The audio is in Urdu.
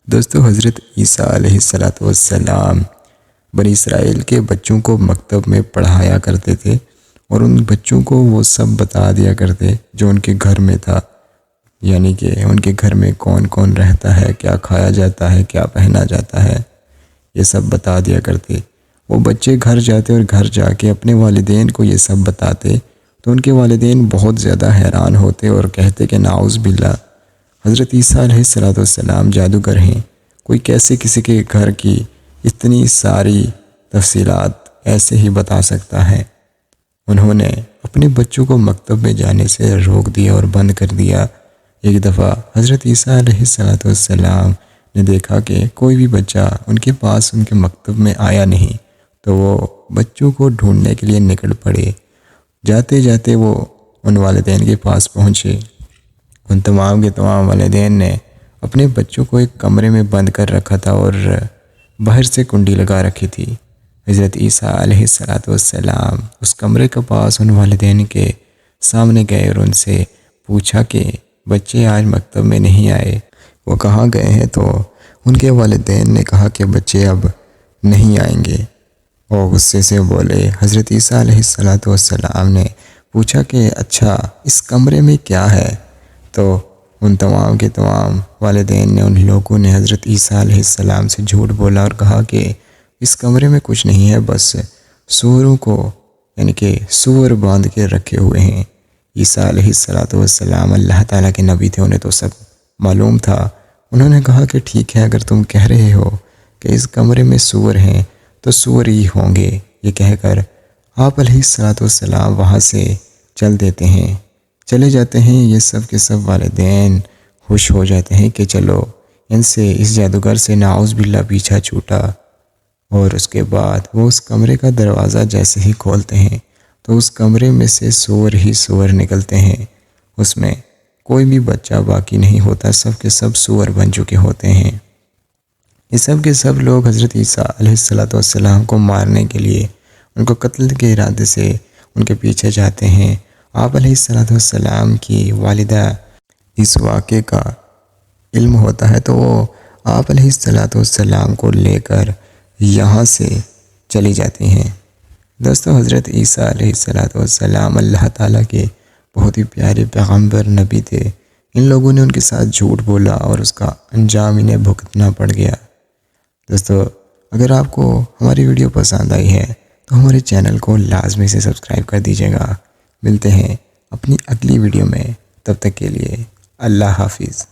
دوستو، حضرت عیسیٰ علیہ السلام بنی اسرائیل کے بچوں کو مکتب میں پڑھایا کرتے تھے اور ان بچوں کو وہ سب بتا دیا کرتے جو ان کے گھر میں تھا، یعنی کہ ان کے گھر میں کون کون رہتا ہے، کیا کھایا جاتا ہے، کیا پہنا جاتا ہے، یہ سب بتا دیا کرتے۔ وہ بچے گھر جاتے اور گھر جا کے اپنے والدین کو یہ سب بتاتے تو ان کے والدین بہت زیادہ حیران ہوتے اور کہتے کہ نعوذ باللہ، حضرت عیسیٰ علیہ السلام جادوگر ہیں، کوئی کیسے کسی کے گھر کی اتنی ساری تفصیلات ایسے ہی بتا سکتا ہے۔ انہوں نے اپنے بچوں کو مکتب میں جانے سے روک دیا اور بند کر دیا۔ ایک دفعہ حضرت عیسیٰ علیہ السلام نے دیکھا کہ کوئی بھی بچہ ان کے پاس ان کے مکتب میں آیا نہیں، تو وہ بچوں کو ڈھونڈنے کے لیے نکل پڑے۔ جاتے جاتے وہ ان والدین کے پاس پہنچے۔ ان تمام کے تمام والدین نے اپنے بچوں کو ایک کمرے میں بند کر رکھا تھا اور باہر سے کنڈی لگا رکھی تھی۔ حضرت عیسیٰ علیہ السلام اس کمرے کے پاس ان والدین کے سامنے گئے اور ان سے پوچھا کہ بچے آج مکتب میں نہیں آئے، وہ کہاں گئے ہیں؟ تو ان کے والدین نے کہا کہ بچے اب نہیں آئیں گے۔ وہ غصے سے بولے۔ حضرت عیسیٰ علیہ السلام نے پوچھا کہ اچھا اس کمرے میں کیا ہے؟ تو ان تمام کے تمام والدین نے، ان لوگوں نے حضرت عیسیٰ علیہ السلام سے جھوٹ بولا اور کہا کہ اس کمرے میں کچھ نہیں ہے، بس سوروں کو یعنی کہ سور باندھ کے رکھے ہوئے ہیں۔ عیسیٰ علیہ السلام اللہ تعالیٰ کے نبی تھے، انہیں تو سب معلوم تھا۔ انہوں نے کہا کہ ٹھیک ہے، اگر تم کہہ رہے ہو کہ اس کمرے میں سور ہیں تو سور ہی ہوں گے۔ یہ کہہ کر آپ علیہ السلام وہاں سے چلے جاتے ہیں۔ یہ سب کے سب والدین خوش ہو جاتے ہیں کہ چلو اس جادوگر سے نعوذ باللہ پیچھا چھوٹا۔ اور اس کے بعد وہ اس کمرے کا دروازہ جیسے ہی کھولتے ہیں تو اس کمرے میں سے سور ہی سور نکلتے ہیں۔ اس میں کوئی بھی بچہ باقی نہیں ہوتا، سب کے سب سور بن چکے ہوتے ہیں۔ یہ سب کے سب لوگ حضرت عیسیٰ علیہ السلام کو مارنے کے لیے، ان کو قتل کے ارادے سے ان کے پیچھے جاتے ہیں۔ آپ علیہ السلام کی والدہ اس واقعے کا علم ہوتا ہے تو وہ آپ علیہ السلام کو لے کر یہاں سے چلی جاتی ہیں۔ دوستو، حضرت عیسیٰ علیہ السلام اللہ تعالیٰ کے بہت ہی پیارے پیغمبر نبی تھے۔ ان لوگوں نے ان کے ساتھ جھوٹ بولا اور اس کا انجام انہیں بھگتنا پڑ گیا۔ دوستو، اگر آپ کو ہماری ویڈیو پسند آئی ہے تو ہمارے چینل کو لازمی سے سبسکرائب کر دیجیے گا۔ ملتے ہیں اپنی اگلی ویڈیو میں، تب تک کے لیے اللہ حافظ۔